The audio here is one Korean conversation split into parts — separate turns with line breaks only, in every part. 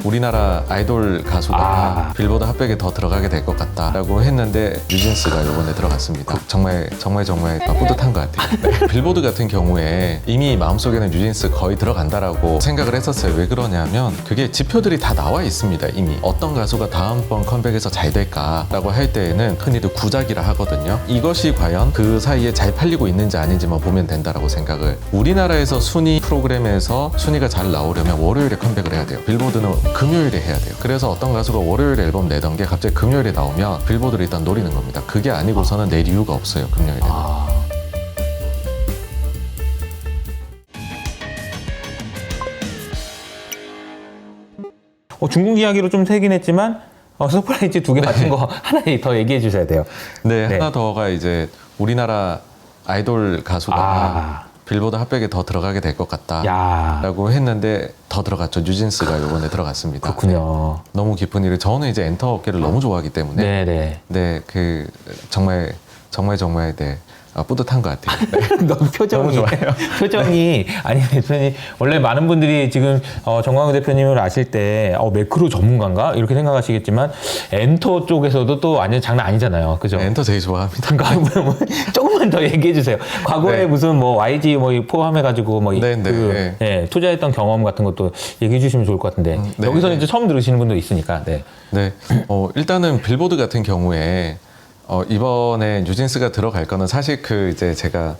우리나라 아이돌 가수가 빌보드 핫백에 더 들어가게 될 것 같다라고 했는데 뉴진스가 이번에 들어갔습니다. 정말 뿌듯한 것 같아요. 네. 빌보드 같은 경우에 이미 마음속에는 뉴진스 거의 들어간다라고 생각을 했었어요. 왜 그러냐면 그게 지표들이 다 나와 있습니다. 이미 어떤 가수가 다음번 컴백에서 잘 될까라고 할 때에는 흔히들 구작이라 하거든요. 이것이 과연 그 사이에 잘 팔리고 있는지 아닌지만 보면 된다라고 생각을. 우리나라에서 순위 프로그램에서 순위가 잘 나오려면 월요일에 컴백을 해야 돼요. 빌보드는 금요일에 해야 돼요. 그래서 어떤 가수가 월요일에 앨범 내던 게 갑자기 금요일에 나오면 빌보드를 일단 노리는 겁니다. 그게 아니고서는 낼 이유가 없어요. 금요일에는.
중국 이야기로 좀 세긴 했지만 서프라이즈 2개 맞힌 거 하나 더 얘기해 주셔야 돼요.
네, 하나 더가 이제 우리나라 아이돌 가수가 빌보드 핫백에 더 들어가게 될 것 같다라고 했는데 더 들어갔죠. 뉴진스가 이번에 들어갔습니다.
그렇군요.
네. 너무 기쁜 일을. 저는 이제 엔터 업계를 너무 좋아하기 때문에 정말 뿌듯한 것 같아요. 네.
너무 표정이
너무 좋아요.
표정이 아니 대표님 원래 많은 분들이 지금 정광훈 대표님을 아실 때 매크로 전문가인가 이렇게 생각하시겠지만 엔터 쪽에서도 또 완전 장난 아니잖아요, 그죠?
네, 엔터 제일 좋아합니다.
조금만 더 얘기해 주세요. 과거에 무슨 뭐 YG 뭐 포함해가지고 뭐 투자했던 경험 같은 것도 얘기해 주시면 좋을 것 같은데 여기서는 이제 처음 들으시는 분도 있으니까.
일단은 빌보드 같은 경우에 이번에 뉴진스가 들어갈 거는 사실 제가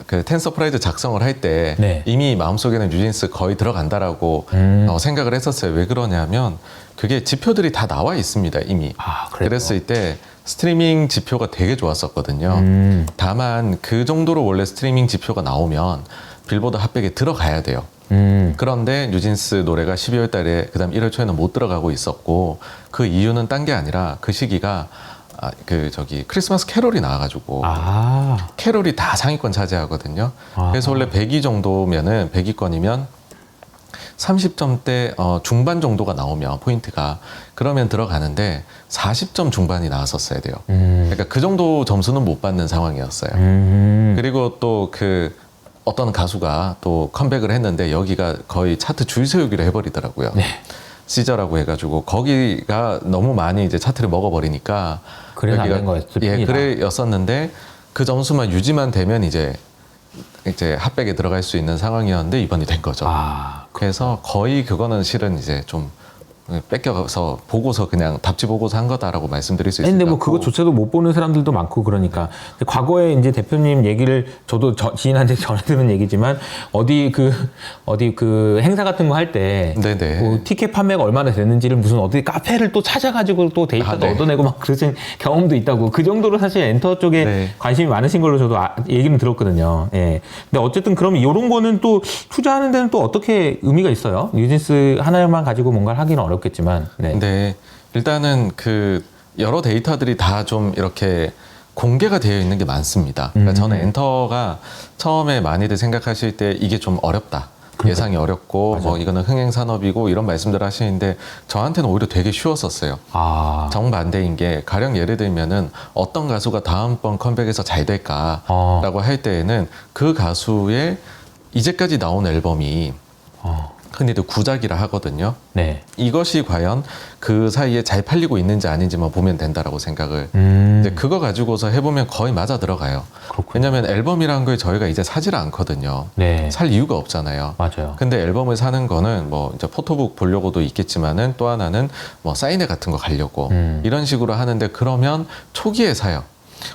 그 텐서프라이즈 작성을 할 때 이미 마음속에는 뉴진스 거의 들어간다라고 생각을 했었어요. 왜 그러냐면 그게 지표들이 다 나와 있습니다. 이미. 그랬을 때 스트리밍 지표가 되게 좋았었거든요. 다만 그 정도로 원래 스트리밍 지표가 나오면 빌보드 핫백에 들어가야 돼요. 그런데 뉴진스 노래가 12월 달에 그다음 1월 초에는 못 들어가고 있었고 그 이유는 딴 게 아니라 그 시기가 크리스마스 캐롤이 나와가지고 캐롤이 다 상위권 차지하거든요. 그래서 원래 100위 정도면은 100위권이면 30점대 중반 정도가 나오면 포인트가 그러면 들어가는데 40점 중반이 나왔었어야 돼요. 그러니까 그 정도 점수는 못 받는 상황이었어요. 그리고 또 어떤 가수가 또 컴백을 했는데 여기가 거의 차트 줄 세우기로 해버리더라고요. 시저라고 해가지고 거기가 너무 많이 이제 차트를 먹어버리니까
그래서 안 된 거였죠.
그래였었는데 그 점수만 유지만 되면 이제 핫백에 들어갈 수 있는 상황이었는데 이번이 된 거죠. 그래서 거의 그거는 실은 이제 좀 뺏겨서 보고서 그냥 답지 보고서 한 거다라고 말씀드릴 수 있을 것 같고.
근데 뭐 그거조차도 못 보는 사람들도 많고 그러니까. 근데 과거에 이제 대표님 얘기를 저도 지인한테 전해 들은 얘기지만 어디 그 행사 같은 거 할 때 뭐 티켓 판매가 얼마나 됐는지를 무슨 어디 카페를 또 찾아가지고 또 데이터도 얻어내고 막 그러신 경험도 있다고. 그 정도로 사실 엔터 쪽에 관심이 많으신 걸로 저도 얘기는 들었거든요. 근데 어쨌든 그럼 이런 거는 또 투자하는 데는 또 어떻게 의미가 있어요? 뉴진스 하나만 가지고 뭔가를 하기는 어렵겠지만.
일단은 여러 데이터들이 다 좀 이렇게 공개가 되어 있는 게 많습니다. 그러니까 저는 엔터가 처음에 많이들 생각하실 때 이게 좀 어렵다. 예상이 어렵고 뭐 이거는 흥행 산업이고 이런 말씀들 하시는데 저한테는 오히려 되게 쉬웠었어요. 정반대인 게 가령 예를 들면은 어떤 가수가 다음번 컴백에서 잘 될까라고 할 때에는 그 가수의 이제까지 나온 앨범이 흔히들 구작이라 하거든요. 이것이 과연 그 사이에 잘 팔리고 있는지 아닌지만 보면 된다라고 생각을. 이제 그거 가지고서 해보면 거의 맞아 들어가요. 왜냐면 앨범이라는 걸 저희가 이제 사질 않거든요. 살 이유가 없잖아요. 근데 앨범을 사는 거는 뭐 이제 포토북 보려고도 있겠지만은 또 하나는 뭐 사인회 같은 거 가려고 이런 식으로 하는데 그러면 초기에 사요.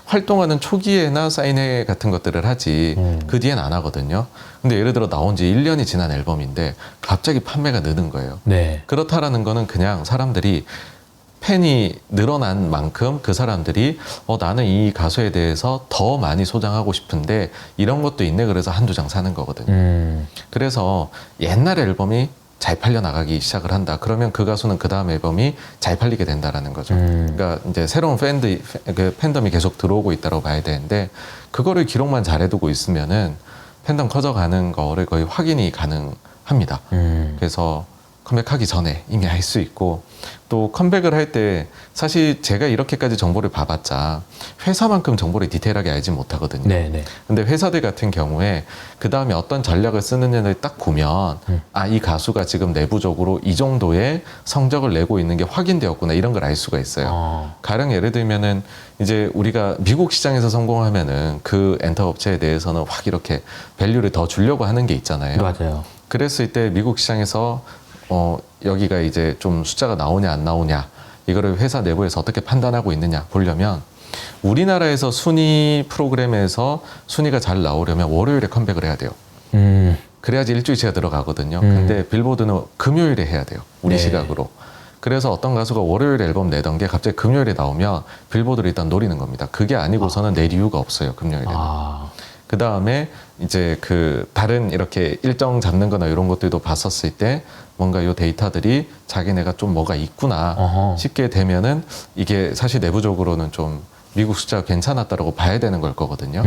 활동하는 초기에나 사인회 같은 것들을 하지 그 뒤엔 안 하거든요. 근데 예를 들어 나온 지 1년이 지난 앨범인데 갑자기 판매가 느는 거예요. 그렇다라는 거는 그냥 사람들이 팬이 늘어난 만큼 그 사람들이 나는 이 가수에 대해서 더 많이 소장하고 싶은데 이런 것도 있네 그래서 한두 장 사는 거거든요. 그래서 옛날 앨범이 잘 팔려 나가기 시작을 한다. 그러면 그 가수는 그 다음 앨범이 잘 팔리게 된다라는 거죠. 그러니까 이제 새로운 팬덤이 계속 들어오고 있다고 봐야 되는데 그거를 기록만 잘해두고 있으면은 팬덤 커져가는 거를 거의 확인이 가능합니다. 그래서 컴백하기 전에 이미 알 수 있고, 또 컴백을 할 때 사실 제가 이렇게까지 정보를 봐봤자 회사만큼 정보를 디테일하게 알지 못하거든요.
네네.
근데 회사들 같은 경우에 그 다음에 어떤 전략을 쓰느냐를 딱 보면 아, 이 가수가 지금 내부적으로 이 정도의 성적을 내고 있는 게 확인되었구나, 이런 걸 알 수가 있어요. 가령 예를 들면은 이제 우리가 미국 시장에서 성공하면은 그 엔터 업체에 대해서는 확 이렇게 밸류를 더 주려고 하는 게 있잖아요.
맞아요.
그랬을 때 미국 시장에서 여기가 이제 좀 숫자가 나오냐 안 나오냐, 이거를 회사 내부에서 어떻게 판단하고 있느냐 보려면, 우리나라에서 순위 프로그램에서 순위가 잘 나오려면 월요일에 컴백을 해야 돼요. 그래야지 일주일치가 들어가거든요. 근데 빌보드는 금요일에 해야 돼요, 우리 시각으로. 그래서 어떤 가수가 월요일에 앨범 내던 게 갑자기 금요일에 나오면 빌보드를 일단 노리는 겁니다. 그게 아니고서는 낼 이유가 없어요, 금요일에는. 그 다음에 이제 그 다른 이렇게 일정 잡는 거나 이런 것들도 봤었을 때 뭔가 이 데이터들이 자기네가 좀 뭐가 있구나 싶게 되면은 이게 사실 내부적으로는 좀 미국 숫자가 괜찮았다라고 봐야 되는 걸 거거든요.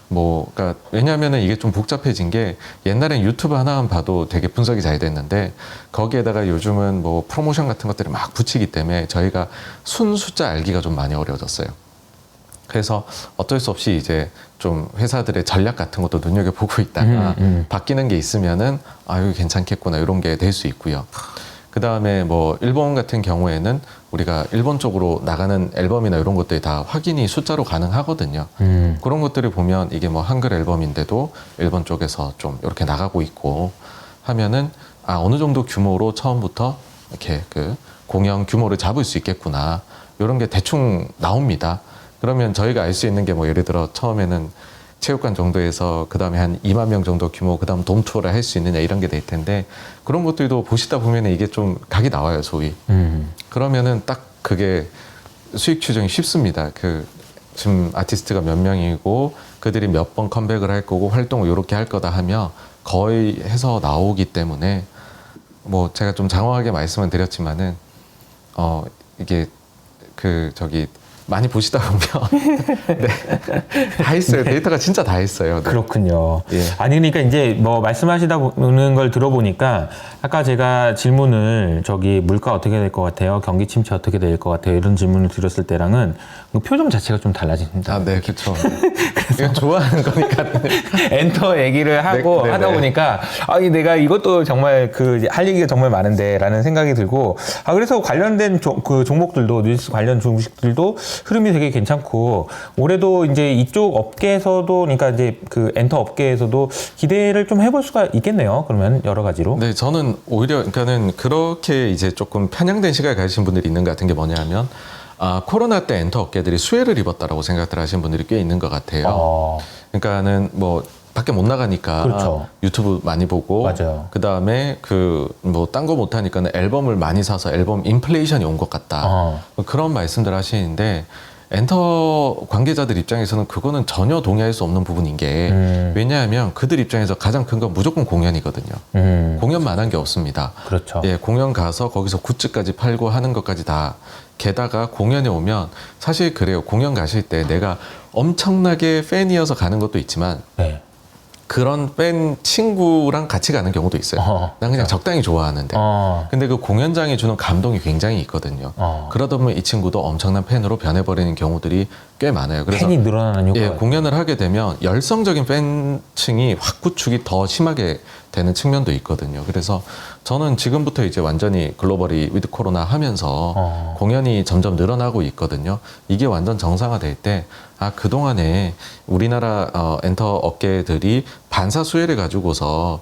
뭐, 그러니까 왜냐하면은 이게 좀 복잡해진 게, 옛날엔 유튜브 하나만 봐도 되게 분석이 잘 됐는데 거기에다가 요즘은 뭐 프로모션 같은 것들을 막 붙이기 때문에 저희가 순 숫자 알기가 좀 많이 어려워졌어요. 그래서 어쩔 수 없이 이제 좀 회사들의 전략 같은 것도 눈여겨보고 있다가 바뀌는 게 있으면은 아, 여기 괜찮겠구나, 이런 게 될 수 있고요. 그 다음에 뭐 일본 같은 경우에는 우리가 일본 쪽으로 나가는 앨범이나 이런 것들이 다 확인이 숫자로 가능하거든요. 그런 것들을 보면 이게 뭐 한글 앨범인데도 일본 쪽에서 좀 이렇게 나가고 있고 하면은 아, 어느 정도 규모로 처음부터 이렇게 그 공연 규모를 잡을 수 있겠구나, 이런 게 대충 나옵니다. 그러면 저희가 알 수 있는 게 뭐 예를 들어 처음에는 체육관 정도에서 그 다음에 한 2만 명 정도 규모, 그 다음 돔 투어를 할 수 있느냐, 이런 게 될 텐데, 그런 것들도 보시다 보면 이게 좀 각이 나와요, 소위. 그러면은 딱 그게 수익 추정이 쉽습니다. 그 지금 아티스트가 몇 명이고 그들이 몇 번 컴백을 할 거고 활동을 이렇게 할 거다 하면 거의 해서 나오기 때문에, 뭐 제가 좀 장황하게 말씀을 드렸지만은 이게 그 저기 많이 보시다 보면 네, 다 있어요. 데이터가 진짜 다 있어요. 네.
그렇군요.
예.
아니, 그러니까 이제 뭐 말씀하시다 보는 걸 들어보니까 아까 제가 질문을 저기 물가 어떻게 될 것 같아요? 경기 침체 어떻게 될 것 같아요? 이런 질문을 드렸을 때랑은 그 표정 자체가 좀 달라진다.
아, 네, 그렇죠. 이건 좋아하는 거니까.
엔터 얘기를 하고
네,
하다 보니까 아니, 내가 이것도 정말 그 할 얘기가 정말 많은데라는 생각이 들고, 아, 그래서 관련된 그 종목들도, 뉴스 관련 주식들도 흐름이 되게 괜찮고, 올해도 이제 이쪽 업계에서도, 그러니까 이제 그 엔터 업계에서도 기대를 좀 해볼 수가 있겠네요. 그러면 여러 가지로.
네, 저는 오히려 그러니까는 그렇게 이제 조금 편향된 시각을 가지신 분들이 있는 것 같은 게 뭐냐면, 아, 코로나 때 엔터 업계들이 수혜를 입었다라고 생각들 하시는 분들이 꽤 있는 것 같아요. 그러니까는 뭐 밖에 못 나가니까
그렇죠.
유튜브 많이 보고,
맞아요.
그 다음에 그 뭐 딴 거 못 하니까는 앨범을 많이 사서 앨범 인플레이션이 온 것 같다. 그런 말씀들 하시는데, 엔터 관계자들 입장에서는 그거는 전혀 동의할 수 없는 부분인 게, 왜냐하면 그들 입장에서 가장 큰 건 무조건 공연이거든요. 공연만 한 게 없습니다.
그렇죠.
예, 공연 가서 거기서 굿즈까지 팔고 하는 것까지 다. 게다가 공연에 오면 사실 그래요. 공연 가실 때 내가 엄청나게 팬이어서 가는 것도 있지만,
네.
그런 팬 친구랑 같이 가는 경우도 있어요. 난 그냥 적당히 좋아하는데. 근데 그 공연장이 주는 감동이 굉장히 있거든요. 그러다 보면 이 친구도 엄청난 팬으로 변해버리는 경우들이 꽤 많아요. 그래서
팬이 늘어나는 효과가.
예, 공연을 하게 되면 열성적인 팬층이 확 구축이 더 심하게 되는 측면도 있거든요. 그래서 저는 지금부터 이제 완전히 글로벌이 위드 코로나 하면서 공연이 점점 늘어나고 있거든요. 이게 완전 정상화될 때, 아, 그동안에 우리나라 엔터 업계들이 반사수혜를 가지고서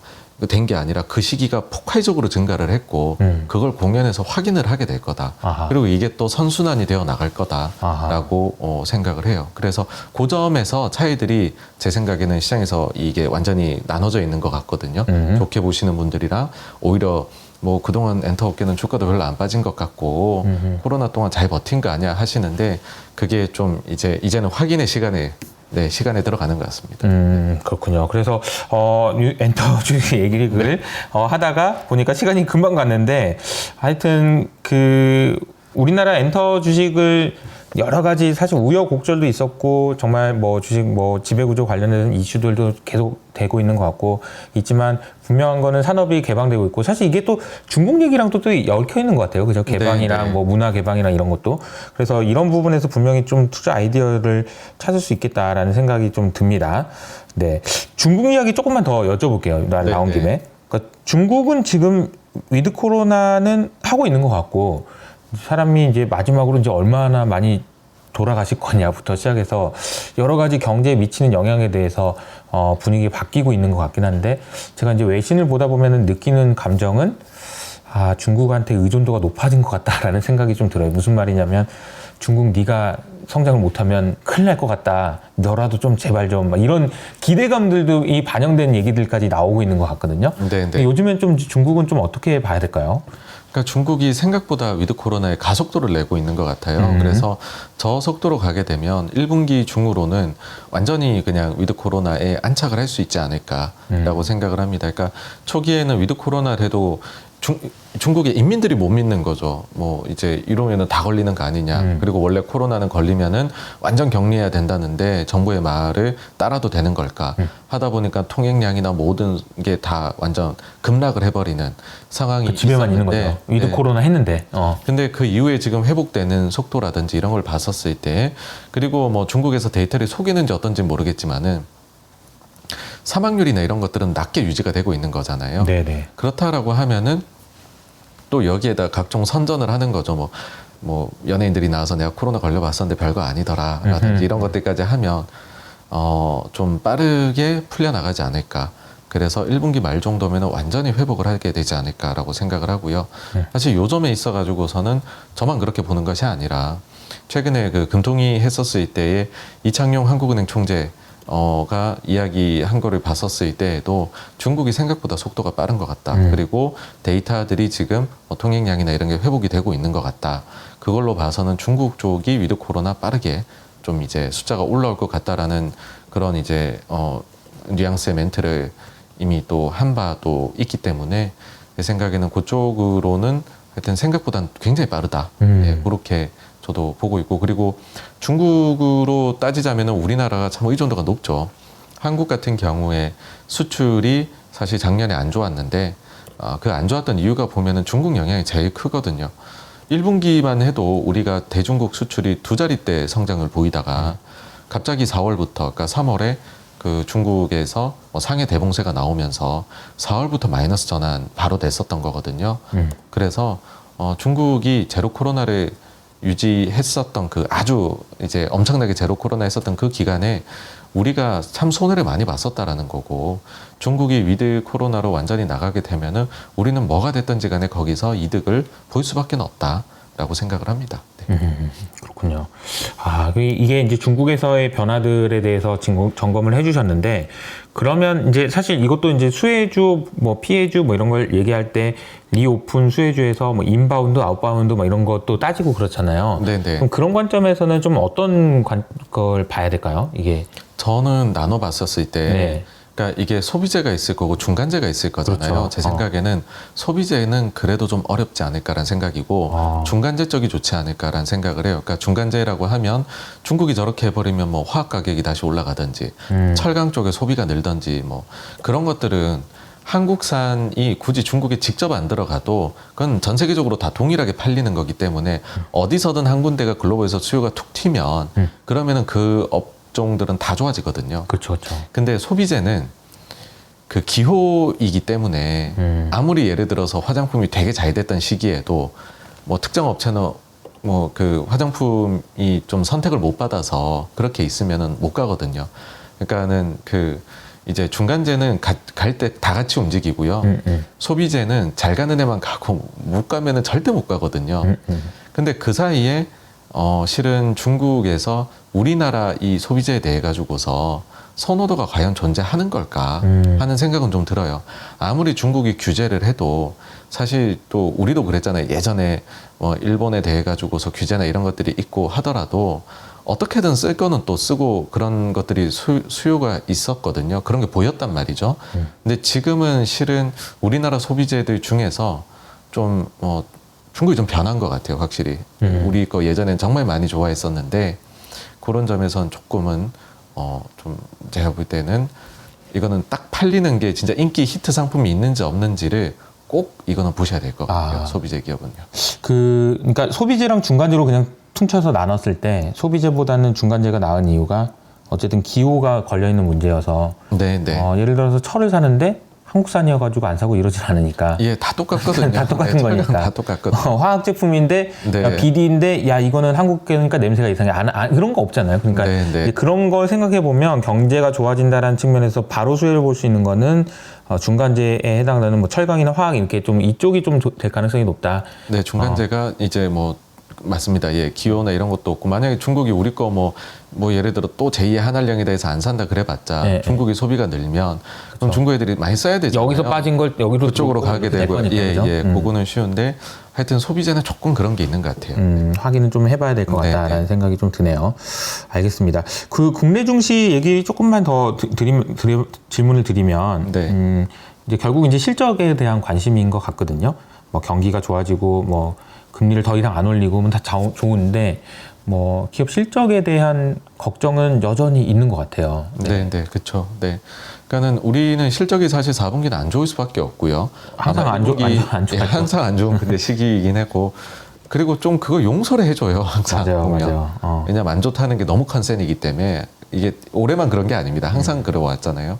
된 게 아니라 그 시기가 폭발적으로 증가를 했고, 그걸 공연에서 확인을 하게 될 거다. 그리고 이게 또 선순환이 되어 나갈 거다라고 생각을 해요. 그래서 그 점에서 차이들이 제 생각에는 시장에서 이게 완전히 나눠져 있는 것 같거든요. 좋게 보시는 분들이랑, 오히려 뭐 그동안 엔터 업계는 주가도 별로 안 빠진 것 같고 코로나 동안 잘 버틴 거 아니야 하시는데, 그게 좀 이제는 확인의 시간에 들어가는 것 같습니다.
그렇군요. 그래서 엔터 주식 얘기를 하다가 보니까 시간이 금방 갔는데, 하여튼 그 우리나라 엔터 주식을 여러 가지 사실 우여곡절도 있었고, 정말 뭐 주식 뭐 지배구조 관련된 이슈들도 계속 되고 있는 것 같고 있지만, 분명한 거는 산업이 개방되고 있고 사실 이게 또 중국 얘기랑 또 얽혀 있는 것 같아요. 그죠? 개방이랑 뭐 문화 개방이랑 이런 것도. 그래서 이런 부분에서 분명히 좀 투자 아이디어를 찾을 수 있겠다라는 생각이 좀 듭니다. 네. 중국 이야기 조금만 더 여쭤볼게요. 나온 김에. 그러니까 중국은 지금 위드 코로나는 하고 있는 것 같고 사람이 이제 마지막으로 이제 얼마나 많이 돌아가실 거냐부터 시작해서 여러 가지 경제에 미치는 영향에 대해서 분위기 바뀌고 있는 것 같긴 한데 제가 이제 외신을 보다 보면은 느끼는 감정은 중국한테 의존도가 높아진 것 같다라는 생각이 좀 들어요. 무슨 말이냐면 중국 네가 성장을 못하면 큰일 날 것 같다. 너라도 좀 제발 좀 막 이런 기대감들도 이 반영된 얘기들까지 나오고 있는 것 같거든요. 요즘엔 좀 중국은 좀 어떻게 봐야 될까요?
그러니까 중국이 생각보다 위드 코로나에 가속도를 내고 있는 것 같아요. 그래서 저 속도로 가게 되면 1분기 중으로는 완전히 그냥 위드 코로나에 안착을 할 수 있지 않을까라고 생각을 합니다. 그러니까 초기에는 위드 코로나를 해도 중국의 인민들이 못 믿는 거죠. 뭐 이제 이러면은 다 걸리는 거 아니냐. 그리고 원래 코로나는 걸리면은 완전 격리해야 된다는데 정부의 말을 따라도 되는 걸까 하다 보니까 통행량이나 모든 게 다 완전 급락을 해버리는 상황이
집에만 있는 거죠. 위드 코로나 했는데.
근데 그 이후에 지금 회복되는 속도라든지 이런 걸 봤었을 때 그리고 뭐 중국에서 데이터를 속이는지 어떤지 모르겠지만은 사망률이나 이런 것들은 낮게 유지가 되고 있는 거잖아요.
네네.
그렇다라고 하면은 또 여기에다 각종 선전을 하는 거죠. 뭐 연예인들이 나와서 내가 코로나 걸려봤었는데 별거 아니더라 라든지 이런 것들까지 하면 좀 빠르게 풀려나가지 않을까. 그래서 1분기 말 정도면 완전히 회복을 하게 되지 않을까라고 생각을 하고요. 사실 요점에 있어가지고서는 저만 그렇게 보는 것이 아니라 최근에 그 금통위 했었을 때에 이창용 한국은행 총재 가 이야기한 거를 봤었을 때에도 중국이 생각보다 속도가 빠른 것 같다. 그리고 데이터들이 지금 통행량이나 이런 게 회복이 되고 있는 것 같다. 그걸로 봐서는 중국 쪽이 위드 코로나 빠르게 좀 이제 숫자가 올라올 것 같다라는 그런 이제 뉘앙스의 멘트를 이미 또 한 바 또 있기 때문에 제 생각에는 그쪽으로는 하여튼 생각보다는 굉장히 빠르다. 네, 그렇게 저도 보고 있고 그리고 중국으로 따지자면 우리나라가 참 의존도가 높죠. 한국 같은 경우에 수출이 사실 작년에 안 좋았는데 그 안 좋았던 이유가 보면은 중국 영향이 제일 크거든요. 1분기만 해도 우리가 대중국 수출이 2자릿대 성장을 보이다가 갑자기 4월부터 그러니까 3월에 그 중국에서 상해 대봉쇄가 나오면서 4월부터 마이너스 전환 바로 됐었던 거거든요. 그래서 중국이 제로 코로나를 유지했었던 그 아주 이제 엄청나게 제로 코로나 했었던 그 기간에 우리가 참 손해를 많이 봤었다라는 거고 중국이 위드 코로나로 완전히 나가게 되면은 우리는 뭐가 됐든지 간에 거기서 이득을 볼 수밖에 없다라고 생각을 합니다. 네.
그렇군요. 이게 이제 중국에서의 변화들에 대해서 점검을 해주셨는데 그러면 이제 사실 이것도 이제 수혜주, 뭐 피해주 뭐 이런 걸 얘기할 때 리오픈 수혜주에서 뭐 인바운드, 아웃바운드 뭐 이런 것도 따지고 그렇잖아요.
네네.
그럼 그런 관점에서는 좀 어떤 걸 봐야 될까요? 이게
저는 나눠봤었을 때, 그러니까 이게 소비재가 있을 거고 중간재가 있을 거잖아요.
그렇죠.
제 생각에는 소비재는 그래도 좀 어렵지 않을까라는 생각이고 중간재 쪽이 좋지 않을까라는 생각을 해요. 그러니까 중간재라고 하면 중국이 저렇게 해버리면 뭐 화학 가격이 다시 올라가든지 철강 쪽에 소비가 늘든지 뭐 그런 것들은 한국산이 굳이 중국에 직접 안 들어가도 그건 전 세계적으로 다 동일하게 팔리는 거기 때문에 어디서든 한 군데가 글로벌에서 수요가 툭 튀면 그러면은 그 업종들은 다 좋아지거든요.
그렇죠.
근데 소비재는 그 기호이기 때문에 아무리 예를 들어서 화장품이 되게 잘 됐던 시기에도 뭐 특정 업체는 뭐 그 화장품이 좀 선택을 못 받아서 그렇게 있으면은 못 가거든요. 그러니까는 그 이제 중간재는 갈 때 다 같이 움직이고요. 소비재는 잘 가는 애만 가고 못 가면은 절대 못 가거든요. 근데 그 사이에 실은 중국에서 우리나라 이 소비재에 대해 가지고서 선호도가 과연 존재하는 걸까 하는 생각은 좀 들어요. 아무리 중국이 규제를 해도 사실 또 우리도 그랬잖아요. 예전에 뭐 일본에 대해 가지고서 규제나 이런 것들이 있고 하더라도 어떻게든 쓸 거는 또 쓰고 그런 것들이 수요가 있었거든요. 그런 게 보였단 말이죠. 근데 지금은 실은 우리나라 소비재들 중에서 좀 중국이 좀 변한 것 같아요. 확실히. 우리 거 예전엔 정말 많이 좋아했었는데 그런 점에선 조금은 좀 제가 볼 때는 이거는 딱 팔리는 게 진짜 인기 히트 상품이 있는지 없는지를 꼭 이거는 보셔야 될 것 같아요. 소비재 기업은요.
그러니까 소비재랑 중간재로 그냥 퉁쳐서 나눴을 때 소비재보다는 중간재가 나은 이유가 어쨌든 기호가 걸려 있는 문제여서 예를 들어서 철을 사는데 한국산이어가지고 안 사고 이러진 않으니까.
예, 다 똑같거든요.
다 똑같은 거니까.
다 똑같거든요.
화학 제품인데 비디인데 야 이거는 한국계니까 냄새가 이상해. 그런 거 없잖아요. 그러니까 그런 걸 생각해 보면 경제가 좋아진다라는 측면에서 바로 수혜를 볼 수 있는 거는 중간재에 해당되는 뭐 철강이나 화학 이렇게 좀 이쪽이 좀 될 가능성이 높다.
네, 중간재가 이제 뭐 맞습니다. 예, 기호나 이런 것도 없고 만약에 중국이 우리 거 뭐 예를 들어 또 제2의 한알령에 대해서 안 산다 그래봤자 중국이 소비가 늘면 그럼 중국 애들이 많이 써야 되잖아요.
여기서 빠진 걸 여기로
그쪽으로 가게 되고 그거는 쉬운데 하여튼 소비재는 조금 그런 게 있는 것 같아요.
확인은 좀 해봐야 될 것 같다라는 생각이 좀 드네요. 알겠습니다. 그 국내 증시 얘기 조금만 더 질문을 드리면 이제 결국 이제 실적에 대한 관심인 것 같거든요. 뭐 경기가 좋아지고 뭐 금리를 더 이상 안 올리고 다 좋은데 뭐 기업 실적에 대한 걱정은 여전히 있는 것 같아요.
네, 그렇죠. 네. 그러니까는 우리는 실적이 사실 4분기는 안 좋을 수밖에 없고요.
항상 안 좋고
항상 안 좋은 근데 시기이긴 했고 그리고 좀 그거 용서를 해줘요. 항상
맞아요.
왜냐면 안 좋다는 게 너무 컨센이기 때문에 이게 올해만 그런 게 아닙니다. 항상 그래왔잖아요.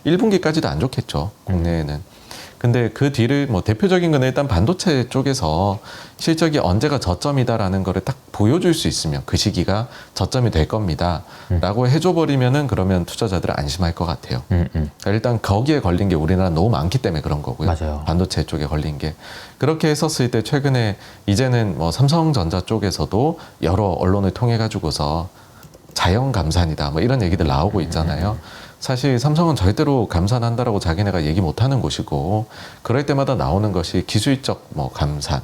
1분기까지도 안 좋겠죠. 국내에는. 근데 그 뒤를 뭐 대표적인 건 일단 반도체 쪽에서 실적이 언제가 저점이다라는 거를 딱 보여줄 수 있으면 그 시기가 저점이 될 겁니다. 라고 해줘버리면은 그러면 투자자들은 안심할 것 같아요. 그러니까 일단 거기에 걸린 게 우리나라 너무 많기 때문에 그런 거고요.
맞아요.
반도체 쪽에 걸린 게. 그렇게 했었을 때 최근에 이제는 뭐 삼성전자 쪽에서도 여러 언론을 통해 가지고서 자연 감산이다 뭐 이런 얘기들 나오고 있잖아요. 사실 삼성은 절대로 감산한다라고 자기네가 얘기 못하는 곳이고 그럴 때마다 나오는 것이 기술적 뭐 감산,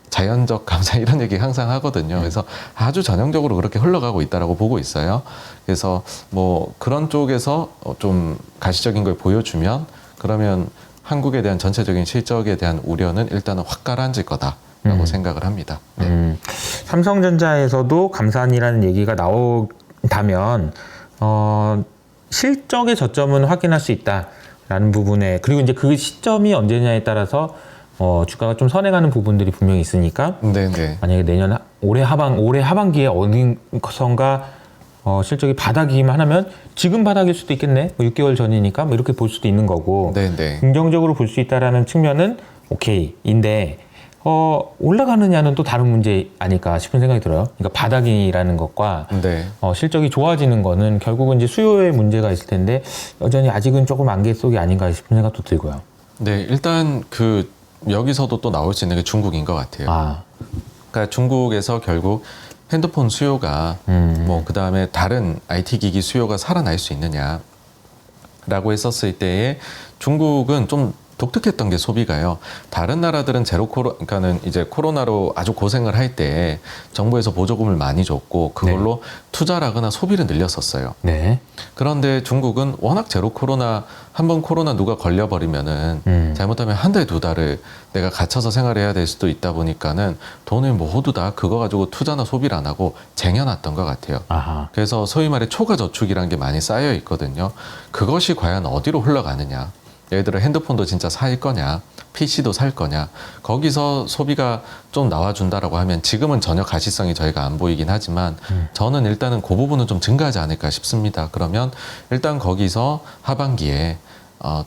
자연적 감산 이런 얘기 항상 하거든요. 그래서 아주 전형적으로 그렇게 흘러가고 있다라고 보고 있어요. 그래서 뭐 그런 쪽에서 좀 가시적인 걸 보여주면 그러면 한국에 대한 전체적인 실적에 대한 우려는 일단은 확 가라앉을 거다라고 생각을 합니다.
삼성전자에서도 감산이라는 얘기가 나온다면 실적의 저점은 확인할 수 있다라는 부분에 그리고 이제 그 시점이 언제냐에 따라서 주가가 좀 선행하는 부분들이 분명히 있으니까 만약에 올해 하반기에 어딘가 실적이 바닥이기만 하면 지금 바닥일 수도 있겠네. 뭐 6개월 전이니까 뭐 이렇게 볼 수도 있는 거고 긍정적으로 볼 수 있다라는 측면은 오케이인데 올라가느냐는 또 다른 문제 아닐까 싶은 생각이 들어요. 그러니까 바닥이라는 것과 실적이 좋아지는 거는 결국은 이제 수요에 문제가 있을 텐데 여전히 아직은 조금 안개 속이 아닌가 싶은 생각도 들고요.
네, 일단 여기서도 또 나올 수 있는 게 중국인 것 같아요. 그러니까 중국에서 결국 핸드폰 수요가 뭐 그다음에 다른 IT 기기 수요가 살아날 수 있느냐라고 했었을 때에 중국은 좀 독특했던 게 소비가요. 다른 나라들은 그러니까는 이제 코로나로 아주 고생을 할 때 정부에서 보조금을 많이 줬고 그걸로 투자를 하거나 소비를 늘렸었어요. 그런데 중국은 워낙 제로 코로나 한번 코로나 누가 걸려버리면은 잘못하면 한 달, 두 달을 내가 갇혀서 생활해야 될 수도 있다 보니까는 돈을 모두 다 그거 가지고 투자나 소비를 안 하고 쟁여놨던 것 같아요. 그래서 소위 말해 초과 저축이라는 게 많이 쌓여 있거든요. 그것이 과연 어디로 흘러가느냐. 예를 들어 핸드폰도 진짜 살 거냐, PC도 살 거냐, 거기서 소비가 좀 나와준다라고 하면 지금은 전혀 가시성이 저희가 안 보이긴 하지만 저는 일단은 그 부분은 좀 증가하지 않을까 싶습니다. 그러면 일단 거기서 하반기에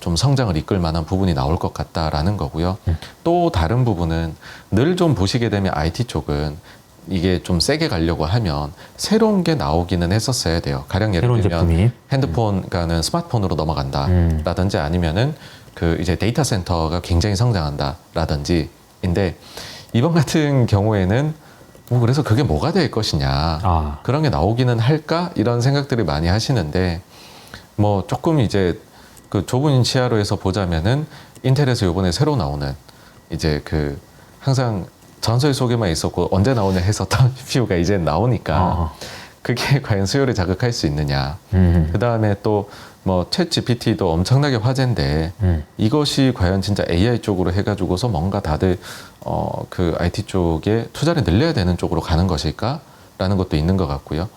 좀 성장을 이끌 만한 부분이 나올 것 같다라는 거고요. 또 다른 부분은 늘 좀 보시게 되면 IT 쪽은 이게 좀 세게 가려고 하면 새로운 게 나오기는 했었어야 돼요. 가령 예를 들면 핸드폰, 그러니까는 스마트폰으로 넘어간다라든지 아니면은 이제 데이터 센터가 굉장히 성장한다라든지인데 이번 같은 경우에는 뭐 그래서 그게 뭐가 될 것이냐 그런 게 나오기는 할까 이런 생각들을 많이 하시는데 뭐 조금 이제 좁은 시야로 해서 보자면은 인텔에서 요번에 새로 나오는 이제 항상 전설 속에만 있었고 언제 나오냐 했었던 CPU가 이제 나오니까 그게 과연 수요를 자극할 수 있느냐. 그 다음에 또 뭐 챗 GPT도 엄청나게 화제인데 이것이 과연 진짜 AI 쪽으로 해가지고서 뭔가 다들 IT 쪽에 투자를 늘려야 되는 쪽으로 가는 것일까라는 것도 있는 것 같고요.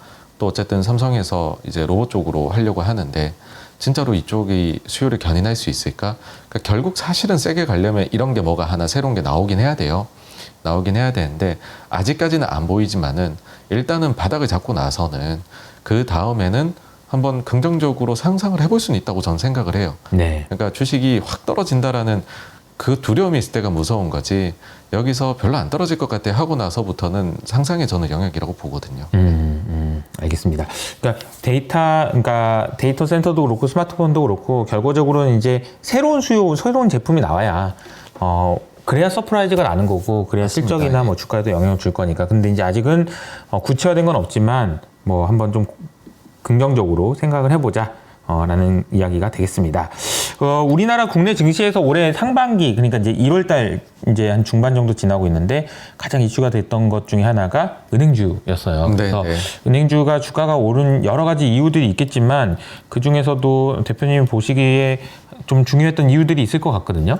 또 어쨌든 삼성에서 이제 로봇 쪽으로 하려고 하는데 진짜로 이쪽이 수요를 견인할 수 있을까? 그러니까 결국 사실은 세게 가려면 이런 게 뭐가 하나 새로운 게 나오긴 해야 돼요. 나오긴 해야 되는데 아직까지는 안 보이지만은 일단은 바닥을 잡고 나서는 그 다음에는 한번 긍정적으로 상상을 해볼 수는 있다고 저는 생각을 해요.
네.
그러니까 주식이 확 떨어진다라는 그 두려움이 있을 때가 무서운 거지 여기서 별로 안 떨어질 것 같아 하고 나서부터는 상상에 저는 영역이라고 보거든요.
알겠습니다. 그러니까 데이터 센터도 그렇고 스마트폰도 그렇고 결과적으로는 이제 새로운 제품이 나와야 그래야 서프라이즈가 나는 거고 그래야
맞습니다.
실적이나 뭐 주가에도 영향을 줄 거니까. 근데 이제 아직은 구체화된 건 없지만 뭐 한번 좀 긍정적으로 생각을 해보자. 라는 이야기가 되겠습니다. 우리나라 국내 증시에서 올해 상반기, 그러니까 이제 1월달 이제 한 중반 정도 지나고 있는데 가장 이슈가 됐던 것 중에 하나가 은행주였어요. 그래서 은행주가 주가가 오른 여러 가지 이유들이 있겠지만 그 중에서도 대표님 보시기에 좀 중요했던 이유들이 있을 것 같거든요.